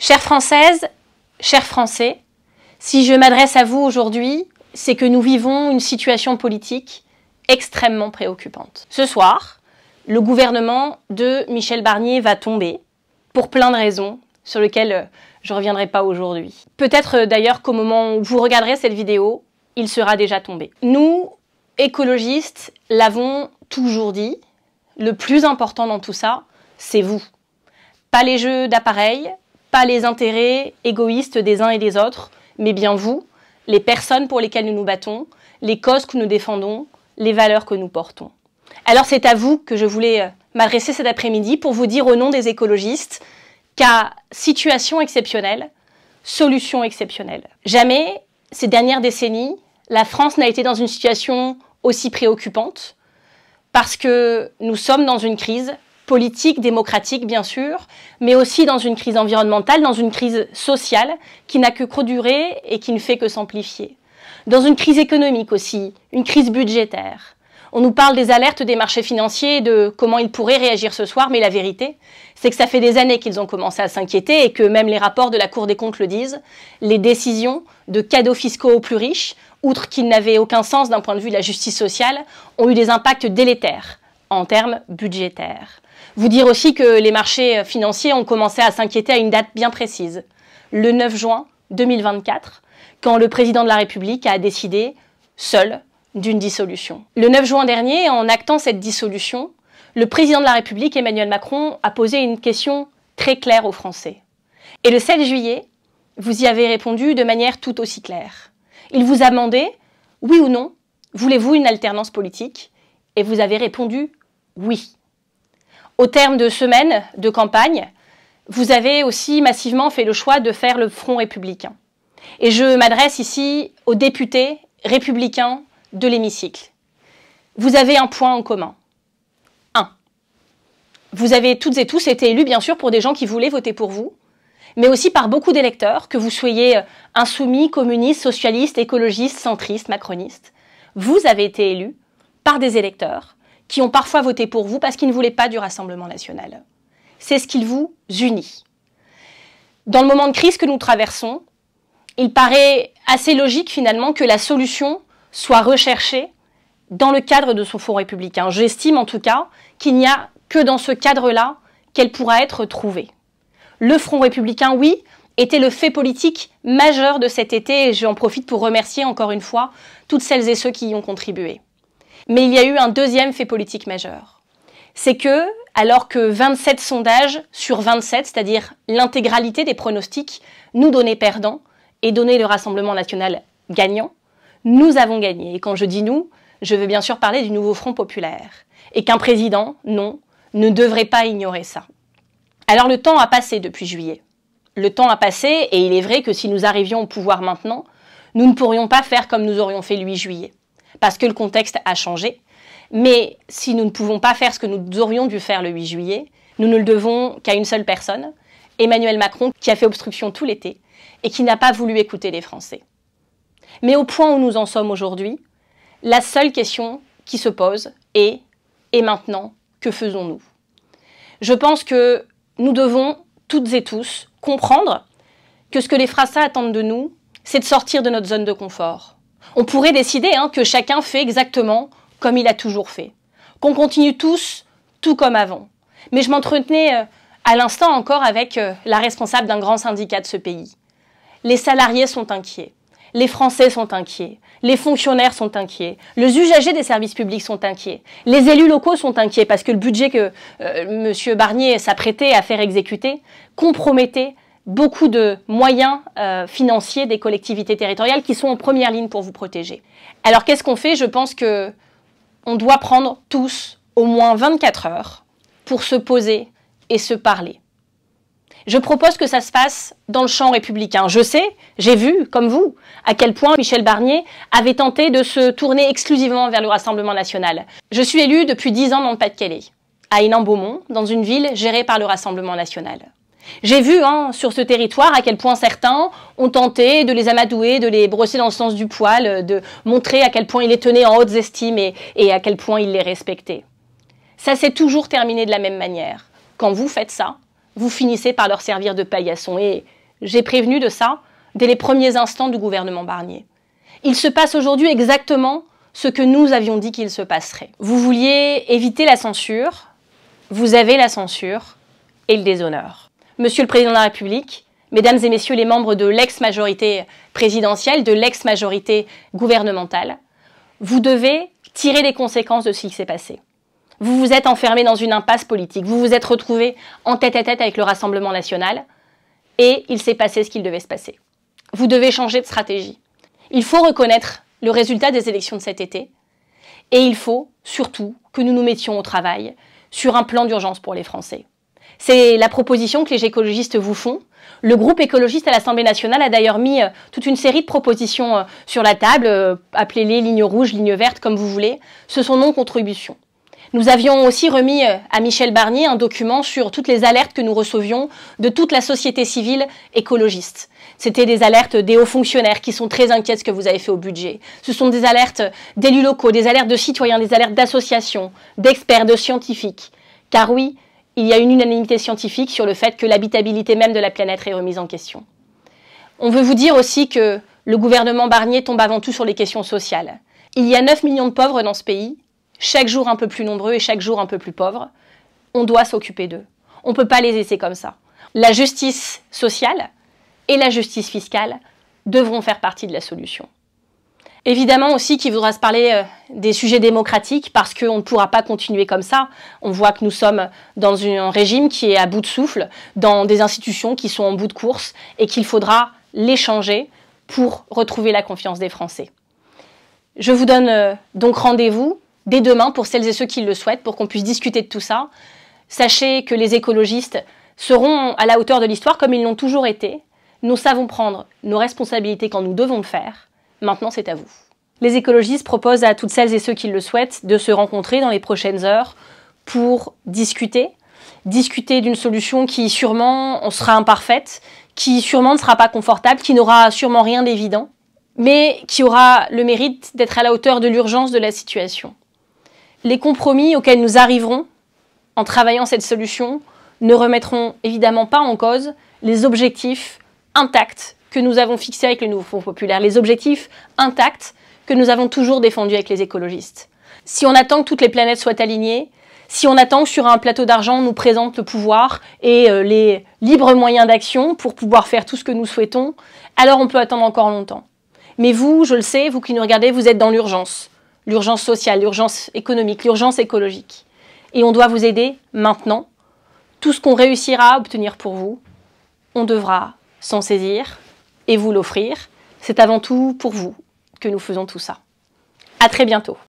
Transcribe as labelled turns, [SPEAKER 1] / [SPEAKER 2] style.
[SPEAKER 1] Chères Françaises, chers Français, si je m'adresse à vous aujourd'hui, c'est que nous vivons une situation politique extrêmement préoccupante. Ce soir, le gouvernement de Michel Barnier va tomber, pour plein de raisons, sur lesquelles je ne reviendrai pas aujourd'hui. Peut-être d'ailleurs qu'au moment où vous regarderez cette vidéo, il sera déjà tombé. Nous, écologistes, l'avons toujours dit, le plus important dans tout ça, c'est vous. Pas les jeux d'appareil, pas les intérêts égoïstes des uns et des autres, mais bien vous, les personnes pour lesquelles nous nous battons, les causes que nous défendons, les valeurs que nous portons. Alors c'est à vous que je voulais m'adresser cet après-midi pour vous dire au nom des écologistes qu'à situation exceptionnelle, solution exceptionnelle. Jamais, ces dernières décennies, la France n'a été dans une situation aussi préoccupante parce que nous sommes dans une crise politique, démocratique bien sûr, mais aussi dans une crise environnementale, dans une crise sociale qui n'a que trop duré et qui ne fait que s'amplifier. Dans une crise économique aussi, une crise budgétaire. On nous parle des alertes des marchés financiers, de comment ils pourraient réagir ce soir, mais la vérité, c'est que ça fait des années qu'ils ont commencé à s'inquiéter et que même les rapports de la Cour des comptes le disent, les décisions de cadeaux fiscaux aux plus riches, outre qu'ils n'avaient aucun sens d'un point de vue de la justice sociale, ont eu des impacts délétères en termes budgétaires. Vous dire aussi que les marchés financiers ont commencé à s'inquiéter à une date bien précise, le 9 juin 2024, quand le président de la République a décidé, seul, d'une dissolution. Le 9 juin dernier, en actant cette dissolution, le président de la République, Emmanuel Macron, a posé une question très claire aux Français. Et le 7 juillet, vous y avez répondu de manière tout aussi claire. Il vous a demandé, oui ou non, voulez-vous une alternance politique? Et vous avez répondu oui. Au terme de semaines de campagne, vous avez aussi massivement fait le choix de faire le Front républicain. Et je m'adresse ici aux députés républicains de l'hémicycle. Vous avez un point en commun. Vous avez toutes et tous été élus, bien sûr, pour des gens qui voulaient voter pour vous, mais aussi par beaucoup d'électeurs, que vous soyez insoumis, communistes, socialistes, écologistes, centristes, macronistes. Vous avez été élus par des électeurs qui ont parfois voté pour vous parce qu'ils ne voulaient pas du Rassemblement national. C'est ce qui vous unit. Dans le moment de crise que nous traversons, il paraît assez logique finalement que la solution soit recherchée dans le cadre de ce Front républicain. J'estime en tout cas qu'il n'y a que dans ce cadre-là qu'elle pourra être trouvée. Le Front républicain, oui, était le fait politique majeur de cet été et j'en profite pour remercier encore une fois toutes celles et ceux qui y ont contribué. Mais il y a eu un deuxième fait politique majeur. C'est que, alors que 27 sondages sur 27, c'est-à-dire l'intégralité des pronostics, nous donnaient perdants et donnaient le Rassemblement national gagnant, nous avons gagné. Et quand je dis nous, je veux bien sûr parler du nouveau Front populaire. Et qu'un président, non, ne devrait pas ignorer ça. Alors le temps a passé depuis juillet. Le temps a passé et il est vrai que si nous arrivions au pouvoir maintenant, nous ne pourrions pas faire comme nous aurions fait le 8 juillet. Parce que le contexte a changé. Mais si nous ne pouvons pas faire ce que nous aurions dû faire le 8 juillet, nous ne le devons qu'à une seule personne, Emmanuel Macron, qui a fait obstruction tout l'été et qui n'a pas voulu écouter les Français. Mais au point où nous en sommes aujourd'hui, la seule question qui se pose est « et maintenant, que faisons-nous » Je pense que nous devons, toutes et tous, comprendre que ce que les Français attendent de nous, c'est de sortir de notre zone de confort. On pourrait décider que chacun fait exactement comme il a toujours fait. Qu'on continue tous, tout comme avant. Mais je m'entretenais à l'instant encore avec la responsable d'un grand syndicat de ce pays. Les salariés sont inquiets. Les Français sont inquiets, les fonctionnaires sont inquiets, les usagers des services publics sont inquiets, les élus locaux sont inquiets parce que le budget que M. Barnier s'apprêtait à faire exécuter compromettait beaucoup de moyens financiers des collectivités territoriales qui sont en première ligne pour vous protéger. Alors qu'est-ce qu'on fait? Je pense qu'on doit prendre tous au moins 24 heures pour se poser et se parler. Je propose que ça se fasse dans le champ républicain. Je sais, j'ai vu, comme vous, à quel point Michel Barnier avait tenté de se tourner exclusivement vers le Rassemblement national. Je suis élue depuis 10 ans dans le Pas-de-Calais, à Hénin-Beaumont, dans une ville gérée par le Rassemblement national. J'ai vu sur ce territoire à quel point certains ont tenté de les amadouer, de les brosser dans le sens du poil, de montrer à quel point ils les tenaient en haute estime et à quel point ils les respectaient. Ça s'est toujours terminé de la même manière. Quand vous faites ça, vous finissez par leur servir de paillasson. Et j'ai prévenu de ça dès les premiers instants du gouvernement Barnier. Il se passe aujourd'hui exactement ce que nous avions dit qu'il se passerait. Vous vouliez éviter la censure, vous avez la censure et le déshonneur. Monsieur le Président de la République, Mesdames et Messieurs les membres de l'ex-majorité présidentielle, de l'ex-majorité gouvernementale, vous devez tirer les conséquences de ce qui s'est passé. Vous vous êtes enfermés dans une impasse politique, vous vous êtes retrouvés en tête-à-tête avec le Rassemblement national et il s'est passé ce qu'il devait se passer. Vous devez changer de stratégie. Il faut reconnaître le résultat des élections de cet été et il faut surtout que nous nous mettions au travail sur un plan d'urgence pour les Français. C'est la proposition que les écologistes vous font. Le groupe écologiste à l'Assemblée nationale a d'ailleurs mis toute une série de propositions sur la table, appelez-les lignes rouges, lignes vertes, comme vous voulez. Ce sont nos contributions. Nous avions aussi remis à Michel Barnier un document sur toutes les alertes que nous recevions de toute la société civile écologiste. C'était des alertes des hauts fonctionnaires qui sont très inquiets de ce que vous avez fait au budget. Ce sont des alertes d'élus locaux, des alertes de citoyens, des alertes d'associations, d'experts, de scientifiques. Car oui, il y a une unanimité scientifique sur le fait que l'habitabilité même de la planète est remise en question. On veut vous dire aussi que le gouvernement Barnier tombe avant tout sur les questions sociales. Il y a 9 millions de pauvres dans ce pays, chaque jour un peu plus nombreux et chaque jour un peu plus pauvres. On doit s'occuper d'eux. On ne peut pas les laisser comme ça. La justice sociale et la justice fiscale devront faire partie de la solution. Évidemment aussi qu'il faudra se parler des sujets démocratiques parce qu'on ne pourra pas continuer comme ça. On voit que nous sommes dans un régime qui est à bout de souffle, dans des institutions qui sont en bout de course et qu'il faudra les changer pour retrouver la confiance des Français. Je vous donne donc rendez-vous dès demain pour celles et ceux qui le souhaitent pour qu'on puisse discuter de tout ça. Sachez que les écologistes seront à la hauteur de l'histoire comme ils l'ont toujours été. Nous savons prendre nos responsabilités quand nous devons le faire. Maintenant, c'est à vous. Les écologistes proposent à toutes celles et ceux qui le souhaitent de se rencontrer dans les prochaines heures pour discuter d'une solution qui sûrement sera imparfaite, qui sûrement ne sera pas confortable, qui n'aura sûrement rien d'évident, mais qui aura le mérite d'être à la hauteur de l'urgence de la situation. Les compromis auxquels nous arriverons en travaillant cette solution ne remettront évidemment pas en cause les objectifs intacts que nous avons fixés avec le Nouveau Front Populaire, les objectifs intacts que nous avons toujours défendus avec les écologistes. Si on attend que toutes les planètes soient alignées, si on attend que sur un plateau d'argent on nous présente le pouvoir et les libres moyens d'action pour pouvoir faire tout ce que nous souhaitons, alors on peut attendre encore longtemps. Mais vous, je le sais, vous qui nous regardez, vous êtes dans l'urgence sociale, l'urgence économique, l'urgence écologique. Et on doit vous aider maintenant. Tout ce qu'on réussira à obtenir pour vous, on devra s'en saisir et vous l'offrir. C'est avant tout pour vous que nous faisons tout ça. À très bientôt.